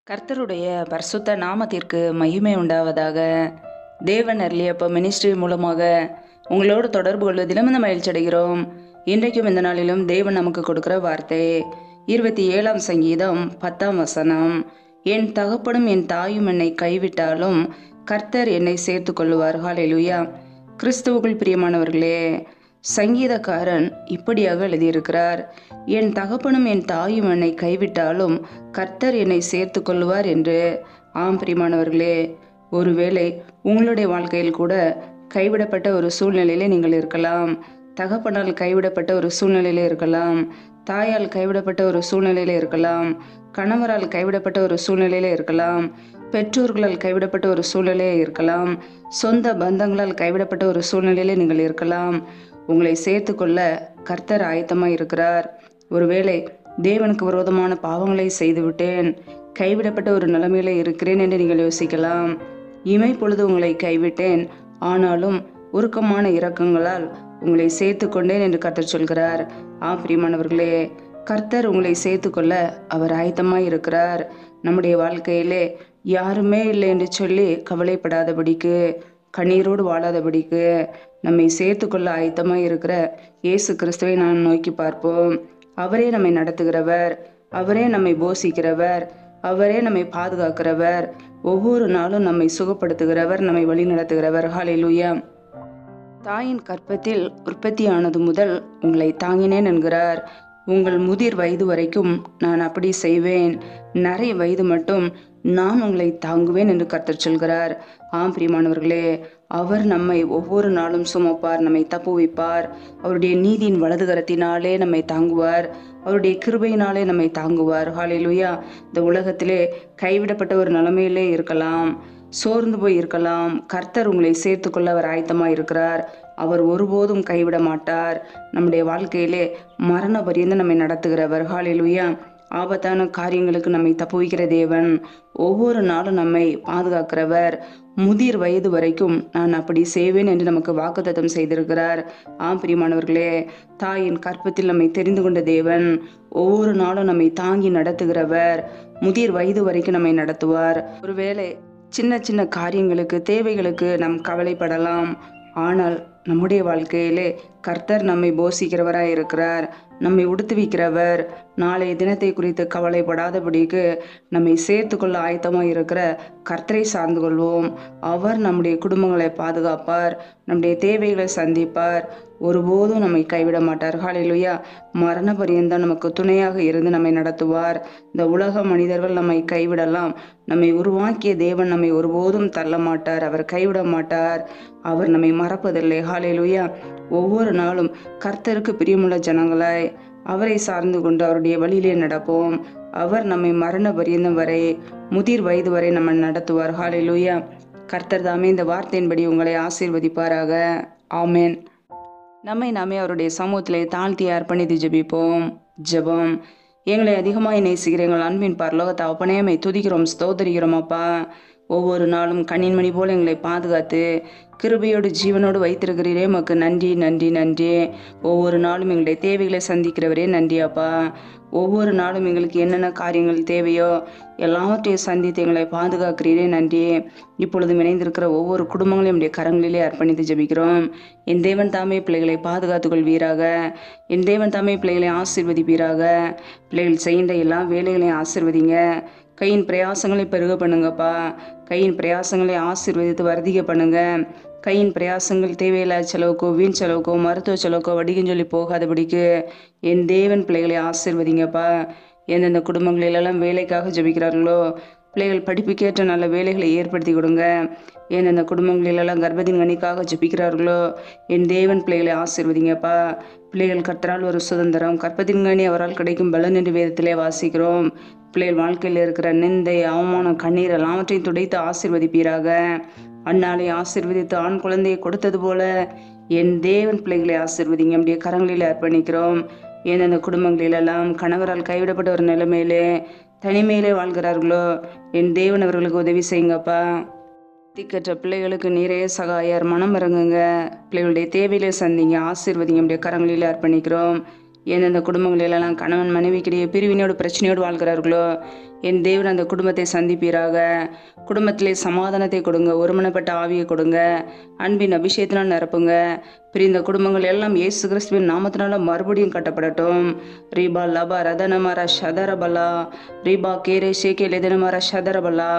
கர்த்தருடைய பரிசுத்த நாமத்திற்கு மகிமை உண்டாவதாக. தேவன் அருளியப்ப மினிஸ்ட்ரி மூலமாக உங்களோடு தொடர்பு கொள்வதிலும் இந்த மகிழ்ச்சி அடைகிறோம். இன்றைக்கும் இந்த நாளிலும் தேவன் நமக்கு கொடுக்கிற வார்த்தை 27ஆம் சங்கீதம் 10ஆம் வசனம். என் தகப்பனும் என் தாயும் என்னை கைவிட்டாலும் கர்த்தர் என்னை சேர்த்து கொள்ளுவார். ஹல்லேலூயா. கிறிஸ்துவுக்குள் பிரியமானவர்களே, சங்கீதக்காரன் இப்படியாக எழுதியிருக்கிறார், என் தகப்பனும் என் தாயும் என்னை கைவிட்டாலும் கர்த்தர் என்னை சேர்த்து கொள்வார் என்று. ஆம் பிரியமானவர்களே, ஒருவேளை உங்களுடைய வாழ்க்கையில் கூட கைவிடப்பட்ட ஒரு சூழ்நிலையில நீங்கள் இருக்கலாம். தகப்பனால் கைவிடப்பட்ட ஒரு சூழ்நிலையில இருக்கலாம். தாயால் கைவிடப்பட்ட ஒரு சூழ்நிலையில இருக்கலாம். கணவரால் கைவிடப்பட்ட ஒரு சூழ்நிலையில இருக்கலாம். பெற்றோர்களால் கைவிடப்பட்ட ஒரு சூழ்நிலையில இருக்கலாம். சொந்த பந்தங்களால் கைவிடப்பட்ட ஒரு சூழ்நிலையில நீங்கள் இருக்கலாம். உங்களை சேர்த்து கொள்ள கர்த்தர் ஆயத்தமாக இருக்கிறார். ஒருவேளை தேவனுக்கு விரோதமான பாவங்களை செய்துவிட்டேன், கைவிடப்பட்ட ஒரு நிலைமையில இருக்கிறேன் என்று நீங்கள் யோசிக்கலாம். இமை பொழுது உங்களை கைவிட்டேன், ஆனாலும் உருக்கமான இரக்கங்களால் உங்களை சேர்த்து கொண்டேன் என்று கர்த்தர் சொல்கிறார். பிரியமானவர்களே, கர்த்தர் உங்களை சேர்த்து கொள்ள அவர் ஆயத்தமாக இருக்கிறார். நம்முடைய வாழ்க்கையிலே யாருமே இல்லை என்று சொல்லி கவலைப்படாதபடிக்கு, கண்ணீரோடு வாழாதபடிக்கு நம்மை சேர்த்து கொள்ள ஆயத்தமாக இருக்கிற இயேசு கிறிஸ்துவை நாம் நோக்கி பார்ப்போம். அவரே நம்மை நடத்துகிறவர், அவரே நம்மை போஷிக்கிறவர், அவரே நம்மை பாதுகாக்கிறவர், ஒவ்வொரு நாளும் நம்மை சுகப்படுத்துகிறவர், நம்மை வழி நடத்துகிறவர். ஹல்லேலூயா. தாயின் கற்பத்தில் உற்பத்தியானது முதல் உங்களை தாங்கினேன் என்கிறார். உங்கள் முதிர் வயது வரைக்கும் நான் அப்படி செய்வேன், நிறைய வயது மட்டும் நான் உங்களை தாங்குவேன் என்று கர்த்தர் சொல்கிறார். பிரியமானவர்களே, அவர் நம்மை ஒவ்வொரு நாளும் சுமப்பார், நம்மை தப்புவிப்பார். அவருடைய நீதியின் வலது கரத்தினாலே நம்மை தாங்குவார், அவருடைய கிருபையினாலே நம்மை தாங்குவார். ஹல்லேலூயா. இந்த உலகத்திலே கைவிடப்பட்ட ஒரு நிலைமையிலே இருக்கலாம், சோர்ந்து போய் இருக்கலாம். கர்த்தர் உங்களை சேர்த்து கொள்ள அவர் ஆயத்தமாக இருக்கிறார். அவர் ஒருபோதும் கைவிட மாட்டார். நம்முடைய வாழ்க்கையிலே மரண பரியந்தம் நம்மை நடத்துகிறவர். ஹல்லேலூயா. ஆபத்தான காரியங்களுக்கு நம்மை தப்புவிக்கிற தேவன், ஒவ்வொரு நாளும் நம்மை பாதுகாக்கிறவர். முதிர் வயது வரைக்கும் நான் அப்படி செய்வேன் என்று நமக்கு வாக்குத்தத்தம் செய்திருக்கிறார். பிரியமானவர்களே, தாயின் கற்பத்தில் நம்மை தெரிந்து கொண்ட தேவன் ஒவ்வொரு நாளும் நம்மை தாங்கி நடத்துகிறவர். முதிர் வயது வரைக்கும் நம்மை நடத்துவார். ஒருவேளை சின்ன சின்ன காரியங்களுக்கு, தேவைகளுக்கு நாம் கவலைப்படலாம். ஆனால் நம்முடைய வாழ்க்கையிலே கர்த்தர் நம்மை போஷிக்கிறவராய் இருக்கிறார், நம்மை உடுத்துவிக்கிறவர். நாளைய தினத்தை குறித்து கவலைப்படாதபடிக்கு நம்மை சேர்த்து கொள்ள ஆயத்தமாக இருக்கிற கர்த்தரை சார்ந்து கொள்வோம். அவர் நம்முடைய குடும்பங்களை பாதுகாப்பார், நம்முடைய தேவைகளை சந்திப்பார், ஒருபோதும் நம்மை கைவிட மாட்டார். ஹல்லேலூயா. மரண பரியந்தம் நமக்கு துணையாக இருந்து நம்மை நடத்துவார். இந்த உலக மனிதர்கள் நம்மை கைவிடலாம், நம்மை உருவாக்கிய தேவன் நம்மை ஒருபோதும் தள்ள மாட்டார், அவர் கைவிட மாட்டார், அவர் நம்மை மறப்பதில்லை. ஹல்லேலூயா. ஒவ்வொரு நாளும் கர்த்தருக்கு பிரியமுள்ள ஜனங்களாய் அவரை சார்ந்து கொண்டு அவருடைய வழியிலே நடப்போம். அவர் நம்மை மரண பரியந்தம் வரை, முதிர் வயது வரை நம்ம நடத்துவார். ஹல்லேலூயா. கர்த்தர் தாமே இந்த வார்த்தையின்படி உங்களை ஆசீர்வதிப்பாராக. ஆமேன். நம்மை நாமே அவருடைய சமூகத்திலே தாழ்த்தி அர்ப்பணித்து ஜெபிப்போம். ஜெபம். எங்களை அதிகமாக நேசிக்கிற எங்கள் அன்பின் பரலோக தகப்பனே, மை துதிக்கிறோம், ஸ்தோத்திரிக்கிறோம் அப்பா. ஒவ்வொரு நாளும் கண்ணின்மணி போல எங்களை பாதுகாத்து கிருபையோடு ஜீவனோடு வைத்திருக்கிறீரே, உமக்கு நன்றி நன்றி நன்றி. ஒவ்வொரு நாளும் எங்களுடைய தேவைகளை சந்திக்கிறவரே நன்றி அப்பா. ஒவ்வொரு நாளும் எங்களுக்கு என்னென்ன காரியங்கள் தேவையோ எல்லாவற்றையும் சந்தித்து எங்களை பாதுகாக்கிறீரே நன்றி. இப்பொழுதும் இணைந்திருக்கிற ஒவ்வொரு குடும்பங்களையும் என்னுடைய கரங்களிலே அர்ப்பணித்து ஜெபிக்கிறோம். என் தேவன் தாமே பிள்ளைகளை பாதுகாத்து கொள்வீராக. என் தேவன் தாமே பிள்ளைகளை ஆசீர்வதிப்பீராக. பிள்ளைகள் செய்கின்ற எல்லா வேலைகளையும் ஆசீர்வதிங்க. கையின் பிரயாசங்களை பெருக பண்ணுங்கப்பா. கையின் பிரயாசங்களை ஆசீர்வதித்து வர்த்திக்க பண்ணுங்க. கையின் பிரயாசங்கள் தேவையில்லாத செலவுக்கோ, வீண் செலவுக்கோ, மருத்துவ செலவுக்கோ, வடிகன்னு சொல்லி போகாதபடிக்கு என் தேவன் பிள்ளைகளை ஆசீர்வதிங்கப்பா. எந்தெந்த குடும்பங்களிலெல்லாம் வேலைக்காக ஜெபிக்கிறார்களோ, பிள்ளைகள் படிப்புக்கேற்ற நல்ல வேலைகளை ஏற்படுத்தி கொடுங்க. எந்தெந்த குடும்பங்களிலெல்லாம் கர்ப்பத்தின் கனிக்காக ஜெபிக்கிறார்களோ, என் தேவன் பிள்ளைகளை ஆசீர்வதிங்கப்பா. பிள்ளைகள் கர்த்தரால் ஒரு சுதந்திரம், கர்ப்பத்தின் கனி அவரால் கிடைக்கும் பலன் என்று வேதத்திலே வாசிக்கிறோம். பிள்ளைகள் வாழ்க்கையில் இருக்கிற நிந்தை, அவமானம், கண்ணீர் எல்லாவற்றையும் துடைத்து ஆசீர்வதிப்பீராக. அண்ணாலை ஆசீர்வதித்து ஆண் குழந்தையை கொடுத்தது போல என் தேவன் பிள்ளைகளை ஆசீர்வதிங்க. நம்முடைய கரங்களில் அர்ப்பணிக்கிறோம். எந்தெந்த குடும்பங்களிலெல்லாம் கணவரால் கைவிடப்பட்ட ஒரு நிலைமையிலே தனிமையிலே வாழ்கிறார்களோ, என் தேவன் அவர்களுக்கு உதவி செய்யுங்கப்பா. திக்கற்ற பிள்ளைகளுக்கு நிறைய சகாயர், மனம் இறங்குங்க. பிள்ளைகளுடைய தேவையிலே சந்திங்க, ஆசீர்வதிங்க. நம்முடைய கரங்களில் அர்ப்பணிக்கிறோம். எந்தெந்த குடும்பங்களிலெல்லாம் கணவன் மனைவிக்கிடையே பிரிவினோடு பிரச்சனையோடு வாழ்கிறார்களோ என் தேவன் அந்த குடும்பத்தை சந்திப்பீராக. குடும்பத்திலே சமாதானத்தை கொடுங்க, ஒருமனப்பட்ட ஆவியை கொடுங்க, அன்பின் அபிஷேகத்தினால் நிரப்புங்க. பிரிந்த குடும்பங்கள் எல்லாம் இயேசு கிறிஸ்துவின் நாமத்தினால மறுபடியும் கட்டப்படட்டும். ரீபா லபா ரதனமர ஷதரபலா ரீபா கேரே ஷேகே லெதனமர ஷதரபலா.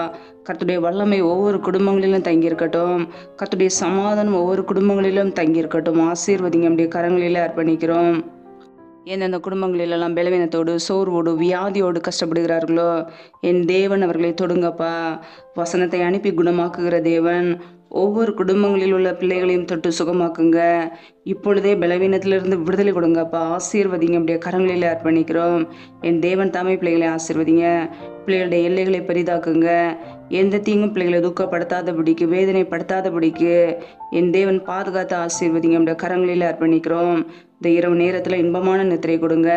கர்த்தருடைய வல்லமை ஒவ்வொரு குடும்பங்களிலும் தங்கியிருக்கட்டும். கர்த்தருடைய சமாதானம் ஒவ்வொரு குடும்பங்களிலும் தங்கியிருக்கட்டும். ஆசீர்வதிங்க நம்முடைய கரங்களிலே அர்ப்பணிக்கிறோம். எந்தெந்த குடும்பங்களிலெல்லாம் பலவீனத்தோடு சோர்வோடு வியாதியோடு கஷ்டப்படுகிறார்களோ என் தேவன் அவர்களை தொடுங்கப்பா. வசனத்தை அனுப்பி குணமாக்குகிற தேவன் ஒவ்வொரு குடும்பங்களில் உள்ள பிள்ளைகளையும் தொட்டு சுகமாக்குங்க. இப்பொழுதே பலவீனத்திலிருந்து விடுதலை கொடுங்கப்பா. ஆசீர்வதிங்க அப்படியே கரங்களில் அர்ப்பணிக்கிறோம். என் தேவன் தாமே பிள்ளைகளை ஆசீர்வதிங்க. பிள்ளைகளுடைய எல்லைகளை பெரிதாக்குங்க. எந்த தீங்கும் பிள்ளைகளை துக்கப்படுத்தாதபடிக்கு வேதனைப்படுத்தாதபடிக்கு என் தேவன் பாதுகாத்து ஆசீர்வதிங்க அப்படியே கரங்களில் அர்ப்பணிக்கிறோம். இந்த இரவு நேரத்தில் இன்பமான நித்திரை கொடுங்க.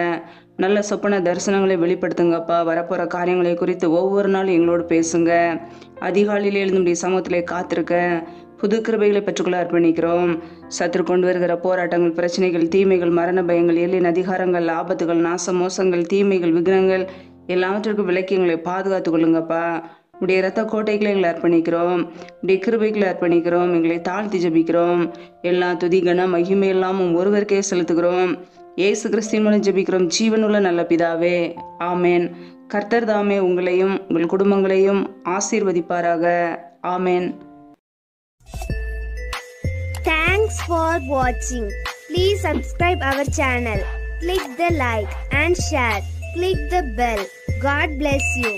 நல்ல சொப்பன தரிசனங்களை வெளிப்படுத்துங்கப்பா. வரப்போகிற காரியங்களை குறித்து ஒவ்வொரு நாளும் எங்களோடு பேசுங்க. அதிகாலையில் எழுந்துடைய சமூகத்திலே காத்திருக்க புது கிருபைகளை பெற்றுக்கொள்ள அர்ப்பணிக்கிறோம். சத்துரு கொண்டு வருகிற போராட்டங்கள், பிரச்சனைகள், தீமைகள், மரண பயங்கள், எல்லின் அதிகாரங்கள், ஆபத்துகள், நாச மோசங்கள், தீமைகள், விக்னங்கள் எல்லாவற்றிற்கும் விலக்கி எங்களை பாதுகாத்து கொள்ளுங்கப்பா. உடைய இரத்த கோட்டைகளை எங்களை அர்ப்பணிக்கிறோம். உடைய கிருபைகளை அர்ப்பணிக்கிறோம். எங்களை தாழ்த்தி ஜபிக்கிறோம். எல்லா துதி கன மகிமை எல்லாமும் ஒருவருக்கே செலுத்துகிறோம். இயேசு கிறிஸ்துவின் மூலம் ஜெபிக்கிறோம் ஜீவனுள்ள நல்ல பிதாவே, ஆமேன். கர்த்தர் தாமே உங்களையும் உங்கள் குடும்பங்களையும் ஆசீர்வதிப்பாராக. ஆமேன். Thanks for watching. Please subscribe our channel. Click the like and share. Click the bell. God bless you.